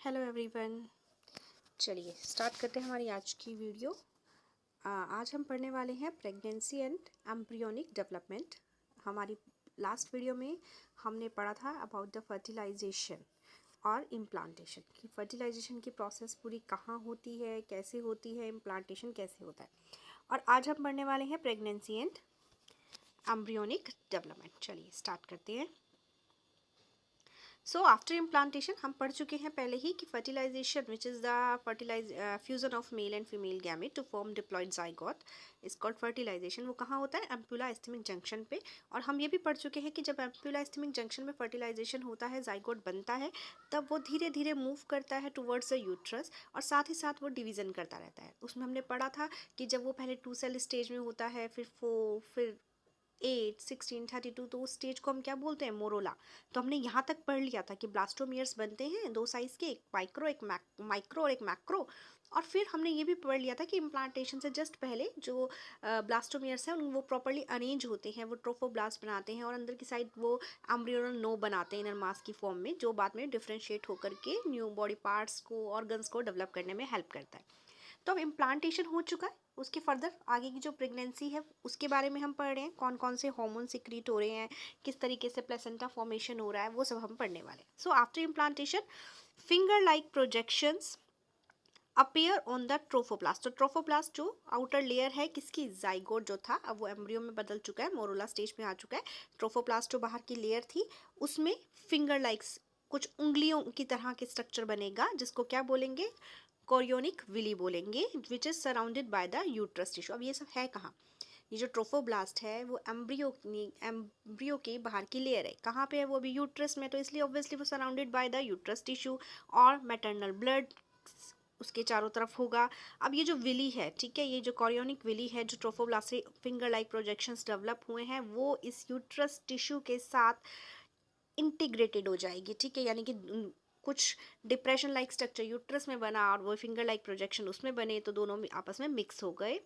Hello everyone. चलिए start करते हैं हमारी आज की वीडियो। आज हम पढ़ने वाले हैं प्रेगनेंसी एंड एम्ब्रियोनिक डेवलपमेंट। हमारी लास्ट वीडियो में हमने पढ़ा था अबाउट द फर्टिलाइजेशन और इम्प्लांटेशन की फर्टिलाइजेशन की प्रोसेस पूरी कहाँ होती है, कैसे होती है, इम्प्लांटेशन कैसे होता है। और आज हम पढ़ने वाले हैं प्रेगनेंसी एंड एम्ब्रियोनिक डेवलपमेंट। चलिए स्टार्ट करते हैं। सो आफ्टर इम्प्लांटेशन हम पढ़ चुके हैं पहले ही कि fertilisation which is the fusion of male and female gamete to form diploid zygote is called fertilisation. वो कहाँ होता है? एम्पुला एस्थेमिक जंक्शन पे। और हम ये भी पढ़ चुके हैं कि जब एम्पुला एस्थेमिक जंक्शन में फर्टिलाइजेशन होता है, जाइगोट बनता है, तब वो धीरे धीरे मूव करता है टुवर्ड्स द यूट्रस और साथ ही साथ वो डिवीज़न करता रहता है। उसमें हमने पढ़ा था कि जब वो पहले 2 सेल स्टेज में होता है, फिर 4, फिर 8, 16, 32, तो उस स्टेज को हम क्या बोलते हैं? मोरोला। तो हमने यहाँ तक पढ़ लिया था कि ब्लास्टोमियर्स बनते हैं 2 साइज के, एक माइक्रो और एक मैक्रो। और फिर हमने ये भी पढ़ लिया था कि इम्प्लांटेशन से जस्ट पहले जो ब्लास्टोमियर्स हैं वो प्रॉपर्ली अरेंज होते हैं, वो ट्रोफोब्लास्ट बनाते हैं और अंदर की साइड वो एम्ब्रियोनल नो बनाते हैं इनर मास की फॉर्म में, जो बाद में डिफ्रेंशिएट होकर के न्यू बॉडी पार्ट्स को, ऑर्गन्स को डेवलप करने में हेल्प करता है। तो अब इम्प्लांटेशन हो चुका है, उसके फर्दर आगे की जो प्रेगनेंसी है उसके बारे में हम पढ़ रहे हैं, कौन कौन से हार्मोन सिक्रीट हो रहे हैं, किस तरीके से प्लेसेंटा फॉर्मेशन हो रहा है, वो सब हम पढ़ने वाले हैं। So after implantation finger like projections appear on the trophoblast. तो ट्रोफोप्लास्ट जो आउटर लेयर है किसकी? जाइगोट जो था, अब वो एम्ब्रियो में बदल चुका है, मोरोला स्टेज में आ चुका है। ट्रोफोप्लास्ट जो बाहर की लेयर थी उसमें फिंगर लाइक्स कुछ उंगलियों की तरह के स्ट्रक्चर बनेगा, जिसको क्या बोलेंगे? कोरियोनिक विली बोलेंगे, which is surrounded by the uterus tissue. अब ये सब है कहाँ? ये जो ट्रोफोब्लास्ट है वो एम्ब्रियो के बाहर की लेयर है। कहाँ पे है वो? अभी यूट्रस में, तो इसलिए ऑब्वियसली वो surrounded by the uterus tissue और मैटरनल ब्लड उसके चारों तरफ होगा। अब ये जो विली है, ठीक है, ये जो कोरियोनिक विली है जो ट्रोफोब्लास्ट से फिंगर लाइक प्रोजेक्शंस डेवलप हुए हैं, वो इस यूट्रस टिश्यू के साथ इंटीग्रेटेड हो जाएगी, ठीक है। यानी कि कुछ डिप्रेशन लाइक स्ट्रक्चर यूट्रस में बना और वो फिंगर लाइक प्रोजेक्शन उसमें बने, तो दोनों में आपस में मिक्स हो गए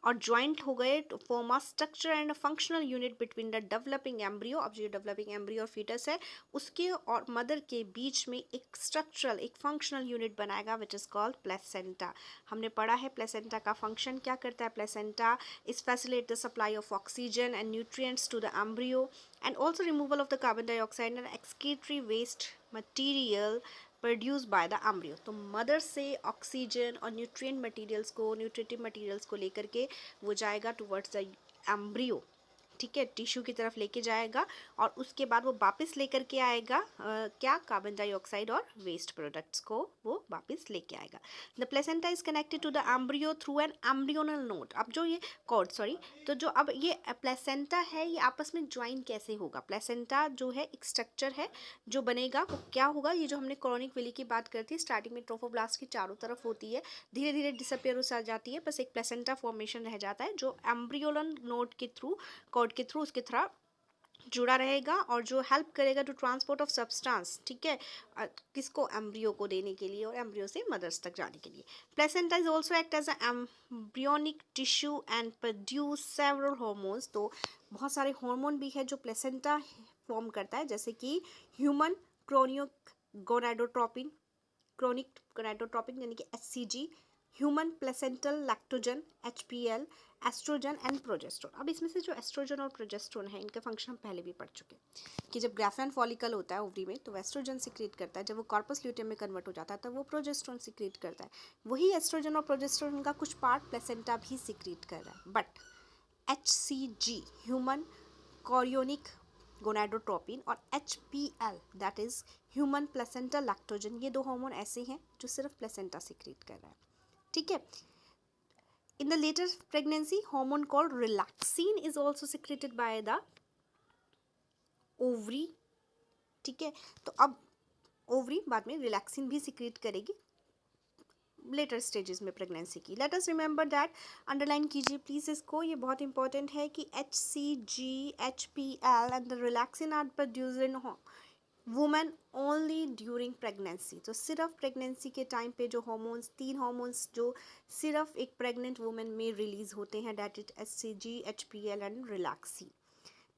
और ज्वाइंट हो गए to form a structure and functional unit between the developing embryo. अब जो डेवलपिंग एम्ब्रियो और फीटस है उसके और मदर के बीच में एक स्ट्रक्चरल, एक फंक्शनल यूनिट बनाएगा विच इज कॉल्ड प्लेसेंटा। हमने पढ़ा है प्लेसेंटा का फंक्शन क्या करता है। Placenta is facilitate the supply of oxygen and nutrients to the embryo and also removal of the carbon dioxide and excretory waste material produce by the embryo. तो mother से oxygen और nutritive materials को लेकर के वो जाएगा towards the embryo, ठीक है, टिश्यू की तरफ लेके जाएगा और उसके बाद वो वापस लेकर के आएगा क्या? कार्बन डाइऑक्साइड और वेस्ट प्रोडक्ट्स को वो वापस लेके आएगा। The placenta is connected to the embryo through an embryonal node. अब जो ये कॉर्ड तो जो अब ये प्लेसेंटा है ये आपस में ज्वाइन कैसे होगा? प्लेसेंटा जो है एक स्ट्रक्चर है जो बनेगा, वो क्या होगा? ये जो हमने कोरोनिक विली की बात करती है, स्टार्टिंग में ट्रोफोब्लास्ट की चारों तरफ होती है, धीरे धीरे डिसअपियर हो जाती है, बस एक प्लेसेंटा फॉर्मेशन रह जाता है जो एम्ब्रियोनल नोड के थ्रू, कॉर्ड के थ्रू उसके थ्रू जुड़ा रहेगा और जो हेल्प करेगा टू ट्रांसपोर्ट ऑफ सब्सटेंस, ठीक है, किसको? एम्ब्रियो को देने के लिए और एम्ब्रियो से मदर्स तक जाने के लिए। Placenta is also act as embryonic tissue and produce several hormones. तो बहुत सारे हार्मोन भी है जो प्लेसेंटा फॉर्म करता है, जैसे कि ह्यूमन क्रोनिक गोनाडोट्रोपिन यानी कि HCG, human placental lactogen HPL, estrogen and progesterone. अब इसमें से जो एस्ट्रोजन और प्रोजेस्ट्रोन है इनके फंक्शन हम पहले भी पढ़ चुके हैं कि जब ग्राफेन फॉलिकल होता है ओवरी में तो एस्ट्रोजन सिक्रीट करता है, जब वो कॉर्पस ल्यूटियम में कन्वर्ट हो जाता है तब वो प्रोजेस्ट्रोन सिक्रीट करता है। वही एस्ट्रोजन और प्रोजेस्ट्रोन का कुछ पार्ट प्लेसेंटा भी सिक्रीट कर रहा है, but HCG human chorionic gonadotropin और HPL that is human placental lactogen, ये दो हार्मोन ऐसे हैं जो सिर्फ प्लेसेंटा सिक्रीट कर रहा है, ठीक है। In the later pregnancy, hormone called relaxin is also secreted by the ovary, ठीक है। तो अब ओवरी बाद में रिलैक्सिन भी सिक्रीट करेगी लेटर स्टेजेस में प्रेगनेंसी की। Let us remember that, underline कीजिए प्लीज इसको, ये बहुत इंपॉर्टेंट है कि HCG, HPL and the relaxin are produced in women only during pregnancy. तो सिर्फ प्रेगनेंसी के टाइम पे जो हॉर्मोन्स, 3 हॉर्मोन्स जो सिर्फ एक प्रेग्नेंट वुमेन में रिलीज होते हैं, that is HCG, HPL and relaxin,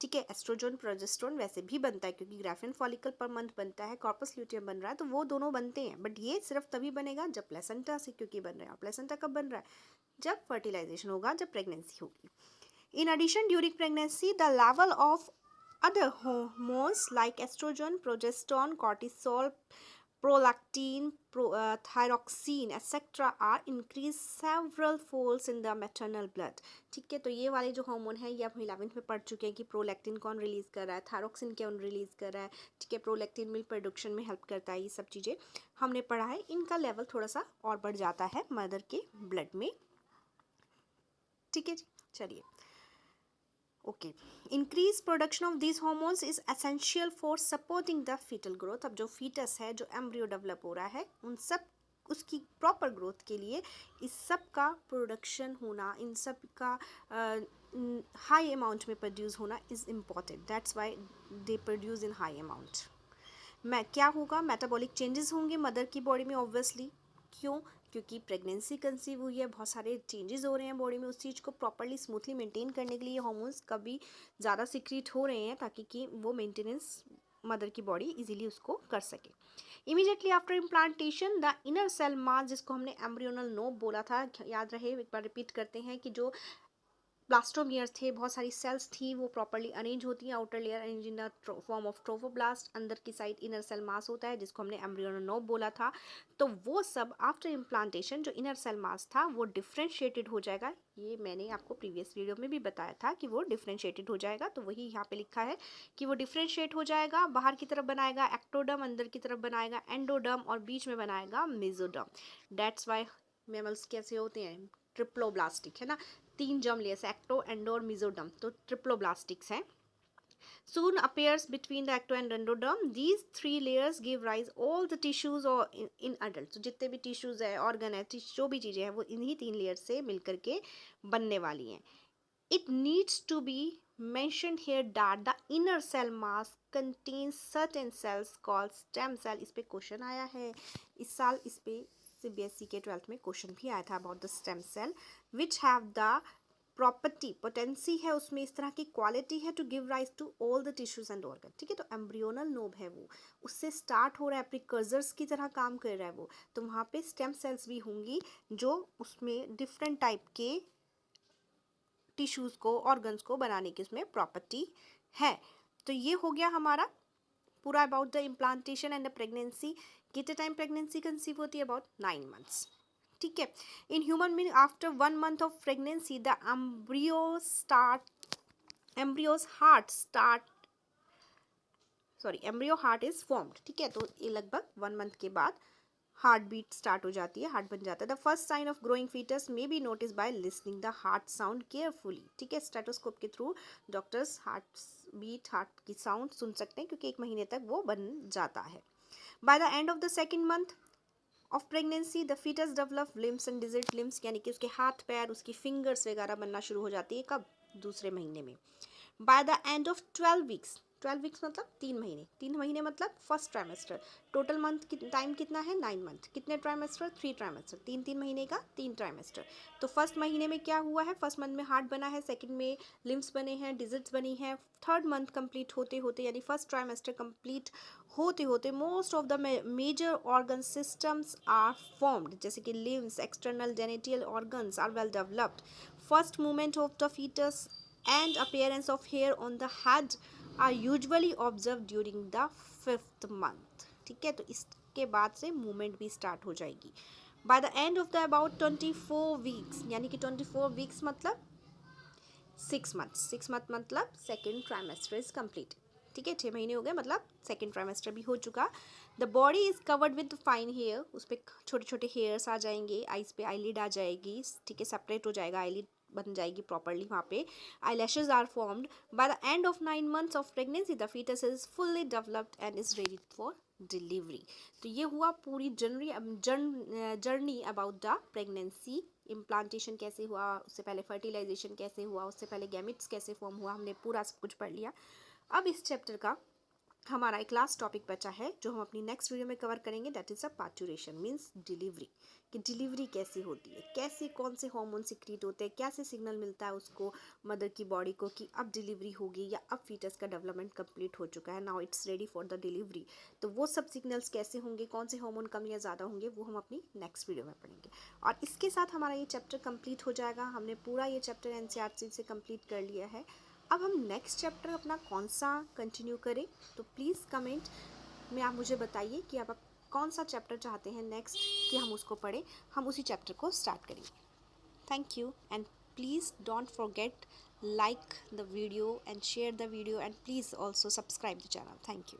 ठीक है। एस्ट्रोजन प्रोजेस्टेरोन वैसे भी बनता है क्योंकि ग्राफियन फॉलिकल पर मंथ बनता है, कॉर्पस ल्यूटियम बन रहा है, तो वो दोनों बनते हैं, बट ये सिर्फ तभी बनेगा जब प्लेसेंटा से क्योंकि बन रहा है। और प्लेसेंटा कब बन रहा है? जब फर्टिलाइजेशन होगा, जब प्रेगनेंसी होगी। In addition during pregnancy the level of other hormones like estrogen, progesterone, cortisol, prolactin, thyroxine, etc. are increased several folds in the maternal blood. ठीक है, तो ये वाले जो हार्मोन है ये आप 11th में पढ़ चुके हैं कि प्रोलैक्टिन कौन रिलीज कर रहा है, थायरोक्सिन कौन रिलीज कर रहा है। ठीक है, प्रोलैक्टिन मिल्क प्रोडक्शन में हेल्प करता है, ये सब चीज़ें हमने पढ़ा है। इनका लेवल थोड़ा सा और बढ़ जाता है मदर के ब्लड में। ठीक है जी, चलिए। Okay, increase production of these hormones is essential for supporting the fetal growth. अब जो फीटस है, जो एम्ब्रियो डेवलप हो रहा है, उन सब उसकी प्रॉपर ग्रोथ के लिए इस सब का प्रोडक्शन होना, इन सब का हाई अमाउंट में प्रोड्यूस होना is important. That's why they produce in high amount. क्या होगा? मेटाबॉलिक चेंजेस होंगे मदर की बॉडी में ऑब्वियसली। क्यों? क्योंकि प्रेगनेंसी कंसीव हुई है, बहुत सारे चेंजेस हो रहे हैं बॉडी में। उस चीज़ को प्रॉपरली स्मूथली मेंटेन करने के लिए हार्मोन्स कभी ज़्यादा सीक्रेट हो रहे हैं ताकि कि वो मेंटेनेंस मदर की बॉडी इजीली उसको कर सके। Immediately after implantation the inner cell mass, जिसको हमने एम्ब्रियोनल नोब बोला था, याद रहे, एक बार रिपीट करते हैं कि जो ब्लास्टोमियर्स थे, बहुत सारी सेल्स थी, वो प्रॉपर्ली अरेंज होती हैं। Outer layer arrange in the form of trophoblast, अंदर की साइड इनर सेल मास होता है जिसको हमने एम्ब्रियोनल नोब बोला था। तो वो सब आफ्टर इम्प्लांटेशन जो इनर सेल मास था वो डिफ्रेंशिएटेड हो जाएगा। ये मैंने आपको प्रीवियस वीडियो में भी बताया था कि वो डिफ्रेंशिएटेड हो जाएगा, तो वही यहाँ पे लिखा है कि वो डिफ्रेंशिएट हो जाएगा। बाहर की तरफ बनाएगा एक्टोडर्म, अंदर की तरफ बनाएगा एंडोडर्म, और बीच में बनाएगा मेसोडर्म। दैट्स वाई मैमल्स कैसे होते हैं? ट्रिप्लोब्लास्टिक, है ना। 3 जर्म लेयर्स, एक्टो, एंडो और मेसोडर्म, तो ट्रिप्लोब्लास्टिक्स हैं। Soon appears between the ecto and endoderm. These 3 layers give rise all the tissues or in adult. तो जितने भी टिश्यूज है, ऑर्गन है, जो भी चीज़ें हैं, वो इन्हीं 3 लेयर से मिलकर के बनने वाली हैं। It needs to be mentioned here that the inner cell mass contains certain cells called stem cell. इस पे क्वेश्चन आया है इस साल, इस पे CBSE के 12th में क्वेश्चन भी आया था about the stem cell which have the property, potency है उसमें, इस तरह की क्वालिटी है to give rise to all the tissues and organ. ठीक है, तो एम्ब्रियोनल नोब है वो, उससे स्टार्ट हो रहा है, प्रिकर्सर्स की तरह काम कर रहा है वो। तो वहाँ पे स्टेम सेल्स भी होंगी जो उसमें डिफरेंट टाइप के टिश्यूज को, ऑर्गन्स को बनाने की उसमें प्रॉपर्टी है। तो ये हो गया हमारा पूरा about the implantation and the pregnancy. कितने टाइम प्रेगनेंसी कंसीव होती है? About 9 months. ठीक है, in human being after 1 month of pregnancy the embryo heart is formed. ठीक है, तो ये लगभग 1 month के बाद हार्ट बीट स्टार्ट हो जाती है, हार्ट बन जाता है। The first sign of growing fetus may be notice by listening the heart sound carefully. ठीक है, स्टेथोस्कोप के through doctors heart beat, heart की साउंड सुन सकते हैं क्योंकि 1 महीने तक वो बन जाता है। By the end of the second month of pregnancy the fetus develop limbs and digit limbs, यानी कि उसके हाथ पैर, उसकी फिंगर्स वगैरह बनना शुरू हो जाती है। कब? दूसरे महीने में। Bye the end of 12 weeks, 12 weeks मतलब 3 महीने, 3 महीने मतलब first trimester. Total month time कितना है? 9 मंथ। कितने ट्राइमेस्टर? 3 ट्राइमेस्टर, 3 महीने का 3 ट्राइमेस्टर। तो फर्स्ट महीने में क्या हुआ है? फर्स्ट मंथ में हार्ट बना है, सेकंड में लिम्स बने हैं, डिजिट्स बनी हैं। थर्ड मंथ कंप्लीट होते होते, यानी फर्स्ट ट्राइमेस्टर कंप्लीट होते होते most of the major organ systems are formed, जैसे कि limbs, external genital organs are well developed. First movement of the fetus and appearance of hair on the head are usually observed during the 5th month। ठीक है, तो इसके बाद से movement भी start हो जाएगी। Bye the end of the about 24 weeks, यानी कि 24 वीक्स मतलब 6 मंथ्स, 6 मंथ मतलब सेकेंड ट्राइमेस्टर इज कंप्लीट। ठीक है, 6 महीने हो गए मतलब सेकेंड ट्राइमेस्टर भी हो चुका। The body is covered with fine hair, उस पर छोटे छोटे हेयर्स आ जाएंगे, आइज पे आईलिड आ जाएगी। ठीक है, सेपरेट हो जाएगा, आईलिड बन जाएगी प्रॉपरली वहाँ पे। Eyelashes are formed. By the end of 9 months of pregnancy the fetus is fully developed and is ready for delivery. तो ये हुआ पूरी journey about the pregnancy. Implantation कैसे हुआ, उससे पहले फर्टिलाइजेशन कैसे हुआ, उससे पहले गैमिट्स कैसे फॉर्म हुआ, हमने पूरा सब कुछ पढ़ लिया। अब इस चैप्टर का हमारा एक लास्ट टॉपिक बचा है जो हम अपनी नेक्स्ट वीडियो में कवर करेंगे, that is a parturition means delivery, कि डिलीवरी कैसी होती है, कैसे कौन से हार्मोन सिक्रीट होते हैं, कैसे सिग्नल मिलता है उसको मदर की बॉडी को कि अब डिलीवरी होगी या अब फीटस का डेवलपमेंट कंप्लीट हो चुका है, now it's ready for the delivery. तो वो सब सिग्नल्स कैसे होंगे, कौन से हार्मोन कम या ज़्यादा होंगे, वो हम अपनी नेक्स्ट वीडियो में पढ़ेंगे। और इसके साथ हमारा ये चैप्टर कंप्लीट हो जाएगा। हमने पूरा ये चैप्टर एनसीईआरटी से कंप्लीट कर लिया है। अब हम नेक्स्ट चैप्टर अपना कौन सा कंटिन्यू करें, तो प्लीज़ कमेंट में आप मुझे बताइए कि आप कौन सा चैप्टर चाहते हैं नेक्स्ट कि हम उसको पढ़ें, हम उसी चैप्टर को स्टार्ट करेंगे। Thank you and please don't forget like the video and share the video and please also subscribe the channel. Thank you.